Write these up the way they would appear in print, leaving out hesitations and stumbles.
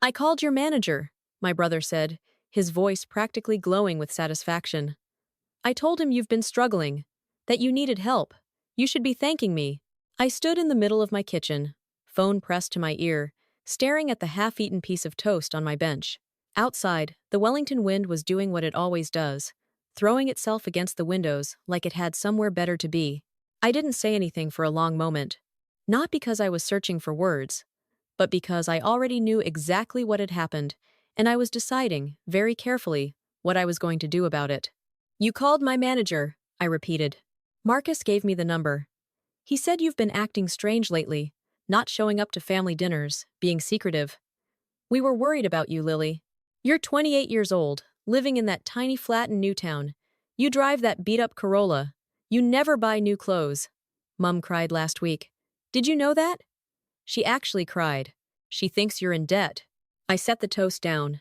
I called your manager, my brother said, his voice practically glowing with satisfaction. I told him you've been struggling, that you needed help. You should be thanking me. I stood in the middle of my kitchen, phone pressed to my ear, staring at the half-eaten piece of toast on my bench. Outside, the Wellington wind was doing what it always does, throwing itself against the windows like it had somewhere better to be. I didn't say anything for a long moment. Not because I was searching for words, but because I already knew exactly what had happened, and I was deciding, very carefully, what I was going to do about it. You called my manager, I repeated. Marcus gave me the number. He said you've been acting strange lately, not showing up to family dinners, being secretive. We were worried about you, Lily. You're 28 years old, living in that tiny flat in Newtown. You drive that beat-up Corolla. You never buy new clothes. Mum cried last week. Did you know that? She actually cried. She thinks you're in debt. I set the toast down.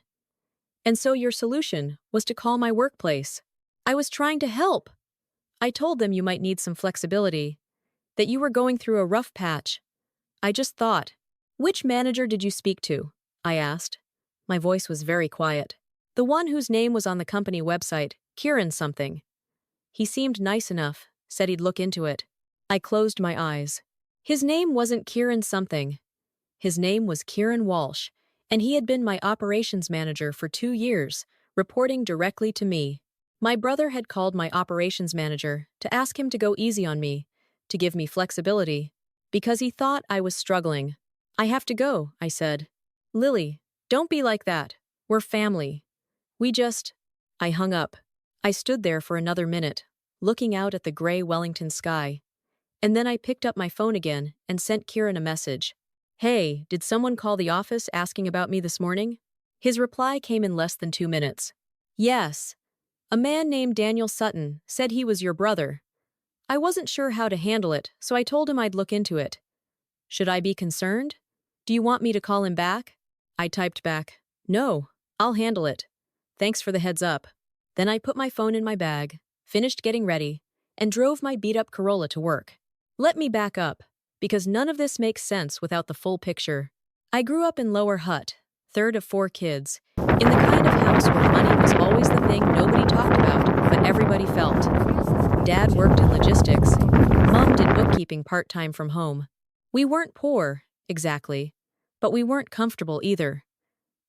And so your solution was to call my workplace. I was trying to help. I told them you might need some flexibility, that you were going through a rough patch. I just thought, which manager did you speak to? I asked. My voice was very quiet. The one whose name was on the company website, Kieran something. He seemed nice enough, said he'd look into it. I closed my eyes. His name wasn't Kieran something. His name was Kieran Walsh, and he had been my operations manager for 2 years, reporting directly to me. My brother had called my operations manager to ask him to go easy on me, to give me flexibility, because he thought I was struggling. I have to go, I said. Lily, don't be like that. We're family. I hung up. I stood there for another minute, looking out at the gray Wellington sky. And then I picked up my phone again and sent Kieran a message. Hey, did someone call the office asking about me this morning? His reply came in less than 2 minutes. Yes. A man named Daniel Sutton said he was your brother. I wasn't sure how to handle it, so I told him I'd look into it. Should I be concerned? Do you want me to call him back? I typed back, no, I'll handle it. Thanks for the heads up. Then I put my phone in my bag, finished getting ready, and drove my beat-up Corolla to work. Let me back up, because none of this makes sense without the full picture. I grew up in Lower Hutt, third of 4 kids, in the kind of house where money was always the thing nobody talked about, but everybody felt. Dad worked in logistics. Mom did bookkeeping part-time from home. We weren't poor, exactly, but we weren't comfortable either.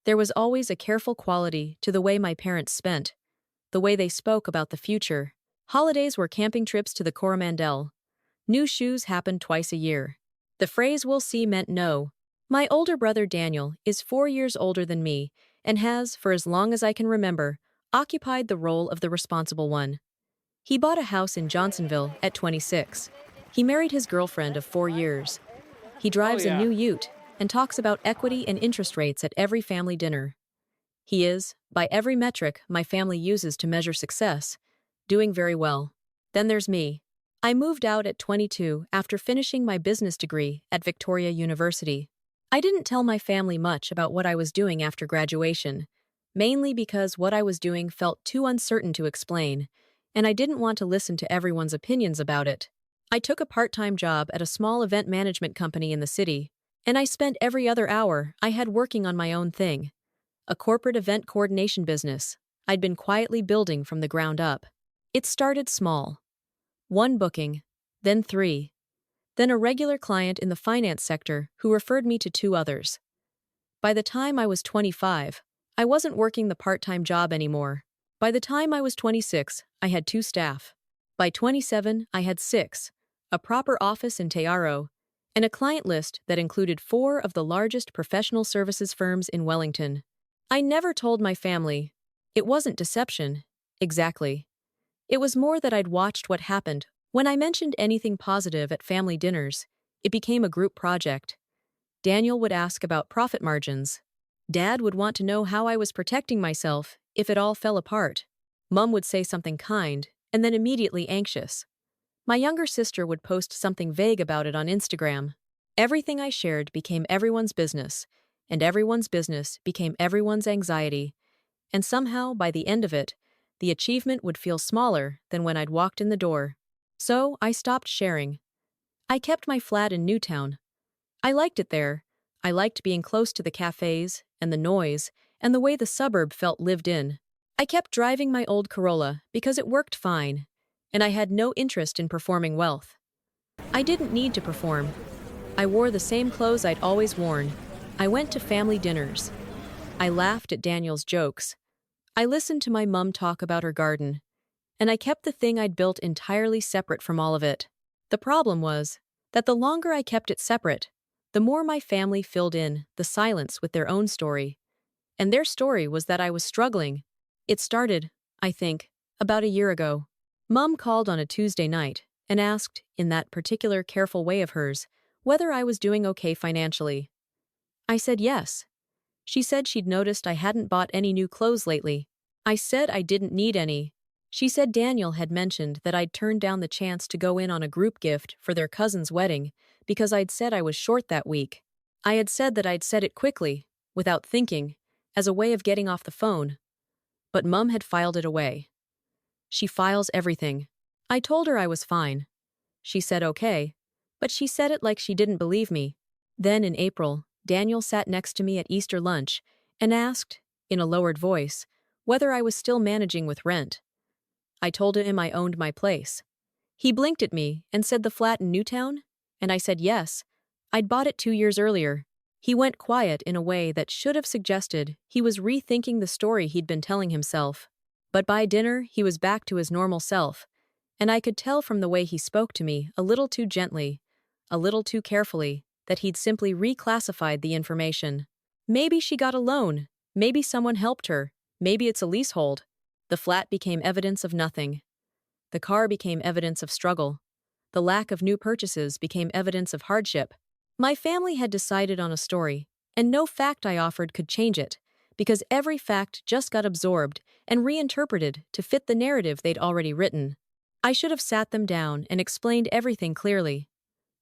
There was always a careful quality to the way my parents spent, the way they spoke about the future. Holidays were camping trips to the Coromandel. New shoes happened twice a year. The phrase "we'll see" meant no. My older brother Daniel is 4 years older than me and has, for as long as I can remember, occupied the role of the responsible one. He bought a house in Johnsonville at 26. He married his girlfriend of 4 years. He drives a new ute and talks about equity and interest rates at every family dinner. He is, by every metric my family uses to measure success, doing very well. Then there's me. I moved out at 22 after finishing my business degree at Victoria University. I didn't tell my family much about what I was doing after graduation, mainly because what I was doing felt too uncertain to explain, and I didn't want to listen to everyone's opinions about it. I took a part-time job at a small event management company in the city, and I spent every other hour I had working on my own thing, a corporate event coordination business I'd been quietly building from the ground up. It started small. 1 booking, then 3. Then a regular client in the finance sector who referred me to 2 others. By the time I was 25, I wasn't working the part-time job anymore. By the time I was 26, I had 2 staff. By 27, I had 6, a proper office in Tearo, and a client list that included 4 of the largest professional services firms in Wellington. I never told my family. It wasn't deception, exactly. It was more that I'd watched what happened. When I mentioned anything positive at family dinners, it became a group project. Daniel would ask about profit margins. Dad would want to know how I was protecting myself if it all fell apart. Mum would say something kind, and then immediately anxious. My younger sister would post something vague about it on Instagram. Everything I shared became everyone's business, and everyone's business became everyone's anxiety. And somehow, by the end of it, the achievement would feel smaller than when I'd walked in the door. So I stopped sharing. I kept my flat in Newtown. I liked it there. I liked being close to the cafes and the noise and the way the suburb felt lived in. I kept driving my old Corolla because it worked fine, and I had no interest in performing wealth. I didn't need to perform. I wore the same clothes I'd always worn. I went to family dinners. I laughed at Daniel's jokes. I listened to my mum talk about her garden. And I kept the thing I'd built entirely separate from all of it. The problem was that the longer I kept it separate, the more my family filled in the silence with their own story. And their story was that I was struggling. It started, I think, about a year ago. Mum called on a Tuesday night and asked, in that particular careful way of hers, whether I was doing okay financially. I said yes. She said she'd noticed I hadn't bought any new clothes lately. I said I didn't need any. She said Daniel had mentioned that I'd turned down the chance to go in on a group gift for their cousin's wedding because I'd said I was short that week. I had said that I'd said it quickly, without thinking, as a way of getting off the phone. But Mum had filed it away. She files everything. I told her I was fine. She said okay, but she said it like she didn't believe me. Then in April, Daniel sat next to me at Easter lunch and asked, in a lowered voice, whether I was still managing with rent. I told him I owned my place. He blinked at me and said the flat in Newtown, and I said yes. I'd bought it 2 years earlier. He went quiet in a way that should have suggested he was rethinking the story he'd been telling himself. But by dinner, he was back to his normal self, and I could tell from the way he spoke to me a little too gently, a little too carefully, that he'd simply reclassified the information. Maybe she got a loan. Maybe someone helped her. Maybe it's a leasehold. The flat became evidence of nothing. The car became evidence of struggle. The lack of new purchases became evidence of hardship. My family had decided on a story, and no fact I offered could change it, because every fact just got absorbed and reinterpreted to fit the narrative they'd already written. I should have sat them down and explained everything clearly.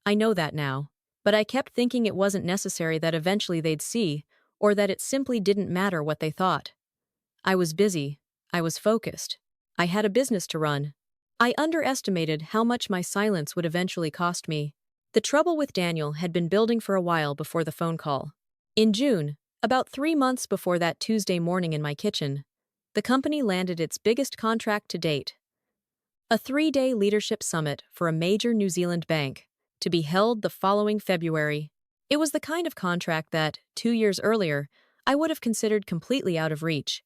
I know that now, but I kept thinking it wasn't necessary, that eventually they'd see, or that it simply didn't matter what they thought. I was busy. I was focused. I had a business to run. I underestimated how much my silence would eventually cost me. The trouble with Daniel had been building for a while before the phone call. In June, about 3 months before that Tuesday morning in my kitchen, the company landed its biggest contract to date. A 3-day leadership summit for a major New Zealand bank, to be held the following February. It was the kind of contract that, 2 years earlier, I would have considered completely out of reach.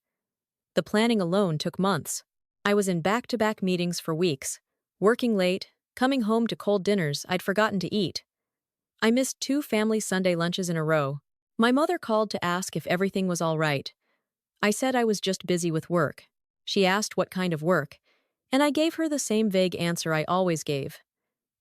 The planning alone took months. I was in back-to-back meetings for weeks, working late, coming home to cold dinners I'd forgotten to eat. I missed 2 family Sunday lunches in a row. My mother called to ask if everything was all right. I said I was just busy with work. She asked what kind of work, and I gave her the same vague answer I always gave.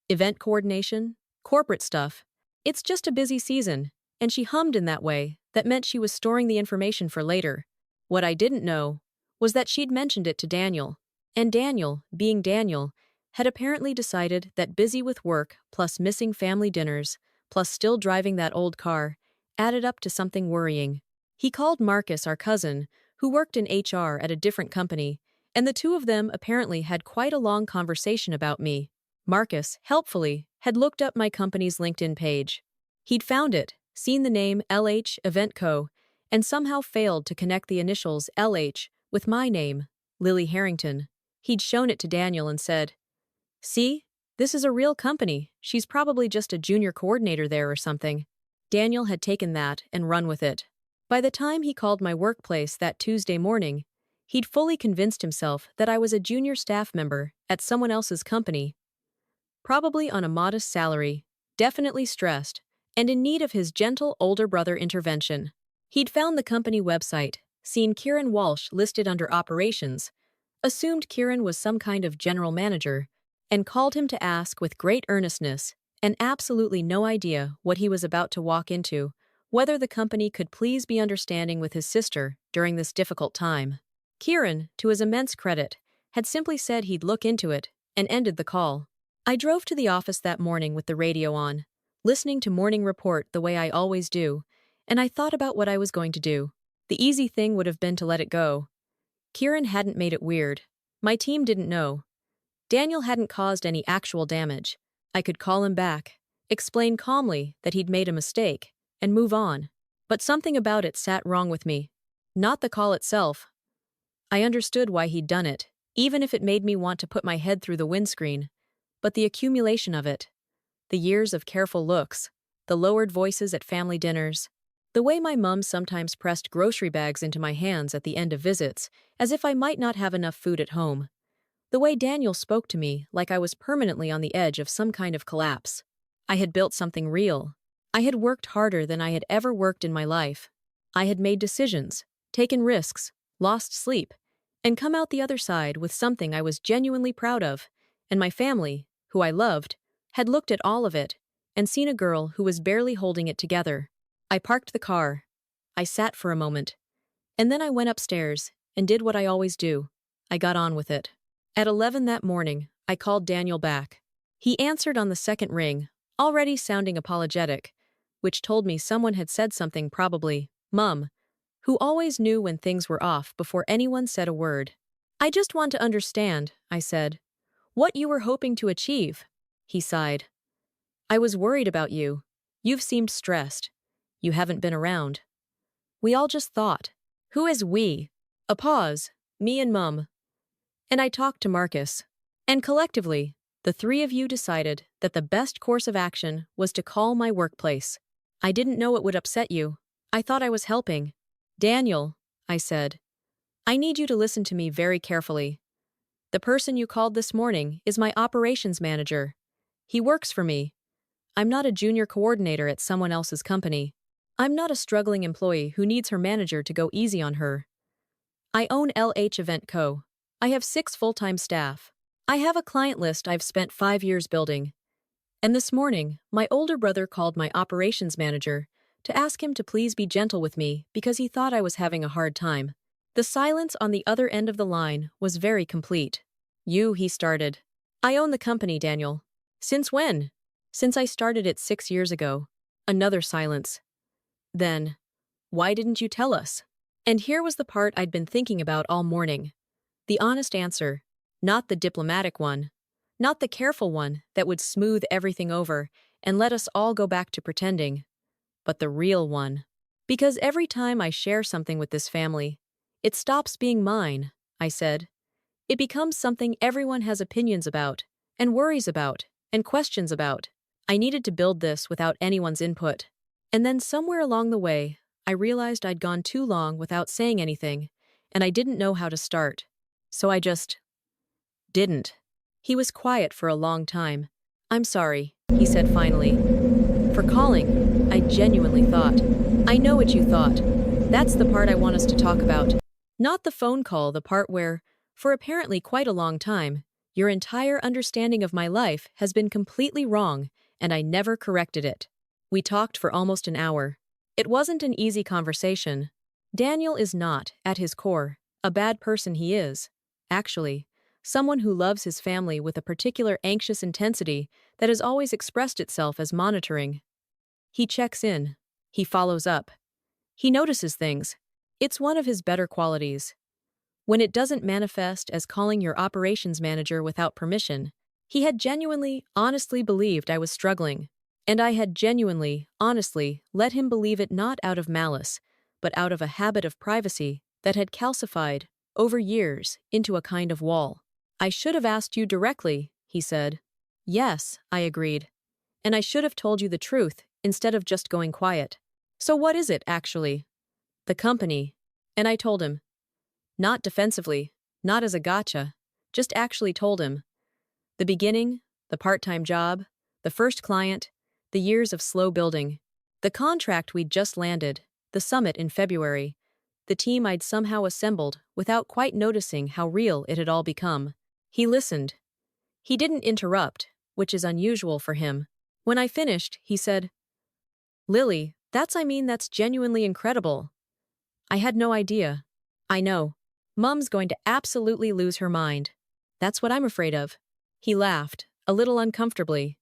Event coordination, corporate stuff. It's just a busy season, and she hummed in that way that meant she was storing the information for later. What I didn't know was that she'd mentioned it to Daniel, and Daniel, being Daniel, had apparently decided that busy with work plus missing family dinners plus still driving that old car added up to something worrying. He called Marcus, our cousin, who worked in HR at a different company, and the two of them apparently had quite a long conversation about me. Marcus, helpfully, had looked up my company's LinkedIn page. He'd found it, seen the name LH Event Co., and somehow failed to connect the initials LH with my name, Lily Harrington. He'd shown it to Daniel and said, "See, this is a real company. She's probably just a junior coordinator there or something." Daniel had taken that and run with it. By the time he called my workplace that Tuesday morning, he'd fully convinced himself that I was a junior staff member at someone else's company, probably on a modest salary, definitely stressed, and in need of his gentle older brother intervention. He'd found the company website, seen Kieran Walsh listed under operations, assumed Kieran was some kind of general manager, and called him to ask with great earnestness, and absolutely no idea what he was about to walk into, whether the company could please be understanding with his sister during this difficult time. Kieran, to his immense credit, had simply said he'd look into it, and ended the call. I drove to the office that morning with the radio on, listening to Morning Report the way I always do, and I thought about what I was going to do. The easy thing would have been to let it go. Kieran hadn't made it weird. My team didn't know. Daniel hadn't caused any actual damage. I could call him back, explain calmly that he'd made a mistake, and move on. But something about it sat wrong with me. Not the call itself. I understood why he'd done it, even if it made me want to put my head through the windscreen. But the accumulation of it. The years of careful looks. The lowered voices at family dinners. The way my mum sometimes pressed grocery bags into my hands at the end of visits, as if I might not have enough food at home. The way Daniel spoke to me like I was permanently on the edge of some kind of collapse. I had built something real. I had worked harder than I had ever worked in my life. I had made decisions, taken risks, lost sleep, and come out the other side with something I was genuinely proud of, and my family, who I loved, had looked at all of it and seen a girl who was barely holding it together. I parked the car. I sat for a moment. And then I went upstairs and did what I always do. I got on with it. At 11 that morning, I called Daniel back. He answered on the second ring, already sounding apologetic, which told me someone had said something, probably Mum, who always knew when things were off before anyone said a word. I just want to understand, I said. What you were hoping to achieve. He sighed. I was worried about you. You've seemed stressed. You haven't been around. We all just thought. Who is we? A pause. Me and Mum. And I talked to Marcus. And collectively, the three of you decided that the best course of action was to call my workplace. I didn't know it would upset you. I thought I was helping. Daniel, I said, I need you to listen to me very carefully. The person you called this morning is my operations manager. He works for me. I'm not a junior coordinator at someone else's company. I'm not a struggling employee who needs her manager to go easy on her. I own LH Event Co. I have 6 full-time staff. I have a client list I've spent 5 years building. And this morning, my older brother called my operations manager to ask him to please be gentle with me because he thought I was having a hard time. The silence on the other end of the line was very complete. He started. I own the company, Daniel. Since when? Since I started it 6 years ago. Another silence. Then, why didn't you tell us? And here was the part I'd been thinking about all morning. The honest answer, not the diplomatic one, not the careful one that would smooth everything over and let us all go back to pretending, but the real one. Because every time I share something with this family, it stops being mine, I said. It becomes something everyone has opinions about, and worries about, and questions about. I needed to build this without anyone's input. And then somewhere along the way, I realized I'd gone too long without saying anything, and I didn't know how to start. So I just didn't. He was quiet for a long time. I'm sorry, he said finally. For calling, I genuinely thought. I know what you thought. That's the part I want us to talk about. Not the phone call, the part where, for apparently quite a long time, your entire understanding of my life has been completely wrong, and I never corrected it. We talked for almost an hour. It wasn't an easy conversation. Daniel is not, at his core, a bad person. He is, actually, someone who loves his family with a particular anxious intensity that has always expressed itself as monitoring. He checks in. He follows up. He notices things. It's one of his better qualities. When it doesn't manifest as calling your operations manager without permission, he had genuinely, honestly believed I was struggling. And I had genuinely, honestly let him believe it, not out of malice, but out of a habit of privacy that had calcified, over years, into a kind of wall. I should have asked you directly, he said. Yes, I agreed. And I should have told you the truth instead of just going quiet. So what is it, actually? The company. And I told him. Not defensively, not as a gotcha, just actually told him. The beginning, the part-time job, the first client, the years of slow building, the contract we'd just landed, the summit in February, the team I'd somehow assembled without quite noticing how real it had all become. He listened. He didn't interrupt, which is unusual for him. When I finished, he said, Lily, that's genuinely incredible. I had no idea. I know. Mum's going to absolutely lose her mind. That's what I'm afraid of. He laughed, a little uncomfortably.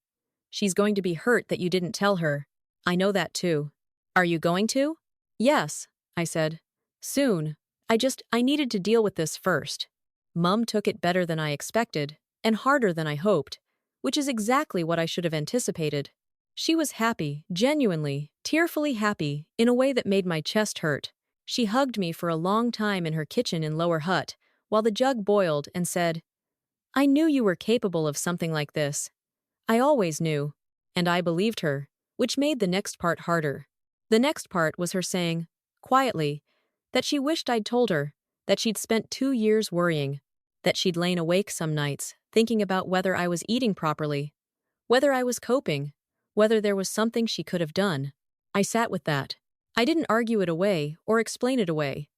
She's going to be hurt that you didn't tell her. I know that too. Are you going to? Yes, I said. Soon. I needed to deal with this first. Mum took it better than I expected, and harder than I hoped, which is exactly what I should have anticipated. She was happy, genuinely, tearfully happy, in a way that made my chest hurt. She hugged me for a long time in her kitchen in Lower Hut, while the jug boiled, and said, "I knew you were capable of something like this. I always knew." And I believed her, which made the next part harder. The next part was her saying, quietly, that she wished I'd told her, that she'd spent 2 years worrying, that she'd lain awake some nights, thinking about whether I was eating properly, whether I was coping, whether there was something she could have done. I sat with that. I didn't argue it away or explain it away.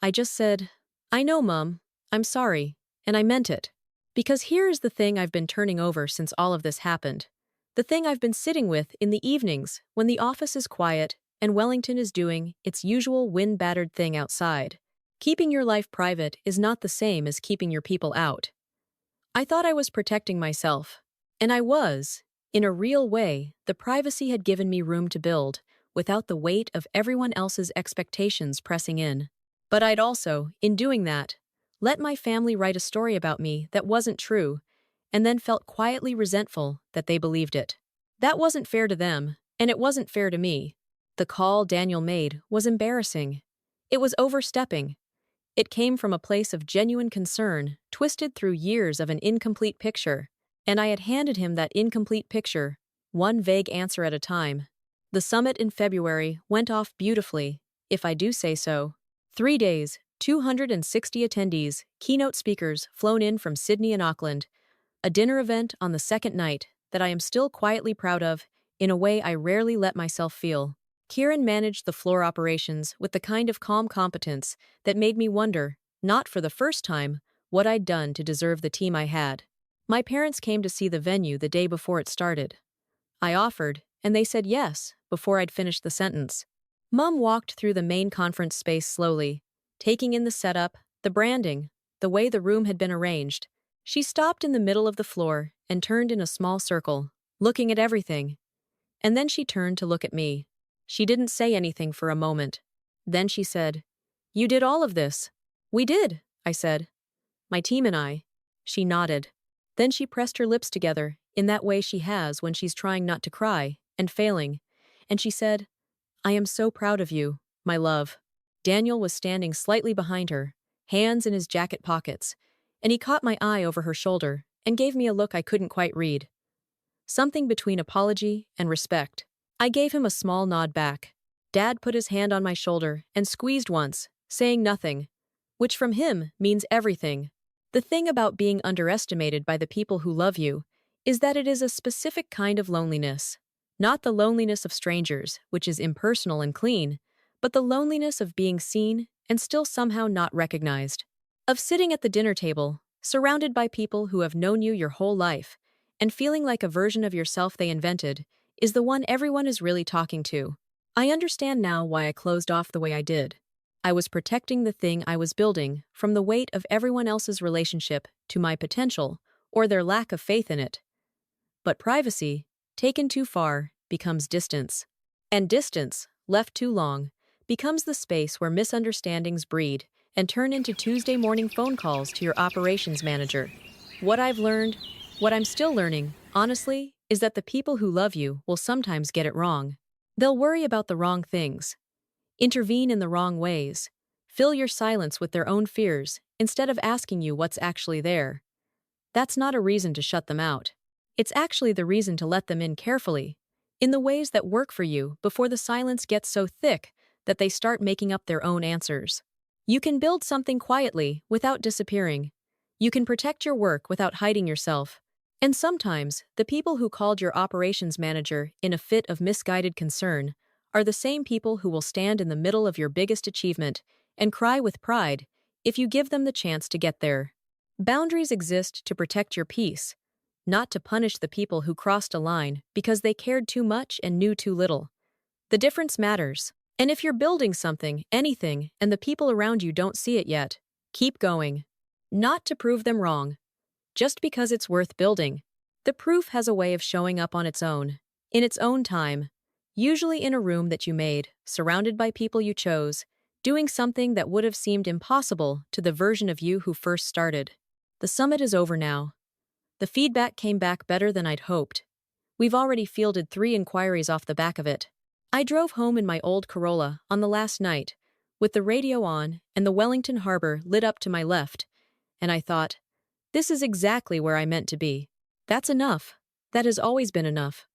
I just said, "I know, Mum. I'm sorry." And I meant it. Because here is the thing I've been turning over since all of this happened. The thing I've been sitting with in the evenings when the office is quiet and Wellington is doing its usual wind-battered thing outside. Keeping your life private is not the same as keeping your people out. I thought I was protecting myself. And I was. In a real way, the privacy had given me room to build, without the weight of everyone else's expectations pressing in. But I'd also, in doing that, let my family write a story about me that wasn't true, and then felt quietly resentful that they believed it. That wasn't fair to them, and it wasn't fair to me. The call Daniel made was embarrassing. It was overstepping. It came from a place of genuine concern, twisted through years of an incomplete picture, and I had handed him that incomplete picture, one vague answer at a time. The summit in February went off beautifully, if I do say so. 3 days, 260 attendees, keynote speakers flown in from Sydney and Auckland, a dinner event on the second night that I am still quietly proud of, in a way I rarely let myself feel. Kieran managed the floor operations with the kind of calm competence that made me wonder, not for the first time, what I'd done to deserve the team I had. My parents came to see the venue the day before it started. I offered, and they said yes, before I'd finished the sentence. Mum walked through the main conference space slowly, taking in the setup, the branding, the way the room had been arranged. She stopped in the middle of the floor and turned in a small circle, looking at everything. And then she turned to look at me. She didn't say anything for a moment. Then she said, "You did all of this." "We did," I said. "My team and I." She nodded. Then she pressed her lips together, in that way she has when she's trying not to cry, and failing. And she said, "I am so proud of you, my love." Daniel was standing slightly behind her, hands in his jacket pockets, and he caught my eye over her shoulder and gave me a look I couldn't quite read. Something between apology and respect. I gave him a small nod back. Dad put his hand on my shoulder and squeezed once, saying nothing, which from him means everything. The thing about being underestimated by the people who love you is that it is a specific kind of loneliness. Not the loneliness of strangers, which is impersonal and clean, but the loneliness of being seen and still somehow not recognized. Of sitting at the dinner table, surrounded by people who have known you your whole life, and feeling like a version of yourself they invented is the one everyone is really talking to. I understand now why I closed off the way I did. I was protecting the thing I was building from the weight of everyone else's relationship to my potential or their lack of faith in it. But privacy, taken too far, becomes distance. And distance, left too long, becomes the space where misunderstandings breed and turn into Tuesday morning phone calls to your operations manager. What I've learned, what I'm still learning, honestly, is that the people who love you will sometimes get it wrong. They'll worry about the wrong things, intervene in the wrong ways, fill your silence with their own fears instead of asking you what's actually there. That's not a reason to shut them out. It's actually the reason to let them in carefully, in the ways that work for you before the silence gets so thick that they start making up their own answers. You can build something quietly without disappearing. You can protect your work without hiding yourself. And sometimes, the people who called your operations manager in a fit of misguided concern are the same people who will stand in the middle of your biggest achievement and cry with pride if you give them the chance to get there. Boundaries exist to protect your peace, not to punish the people who crossed a line because they cared too much and knew too little. The difference matters. And if you're building something, anything, and the people around you don't see it yet, keep going. Not to prove them wrong, just because it's worth building. The proof has a way of showing up on its own, in its own time, usually in a room that you made, surrounded by people you chose, doing something that would have seemed impossible to the version of you who first started. The summit is over now. The feedback came back better than I'd hoped. We've already fielded 3 inquiries off the back of it. I drove home in my old Corolla on the last night, with the radio on and the Wellington Harbor lit up to my left, and I thought, this is exactly where I meant to be. That's enough. That has always been enough.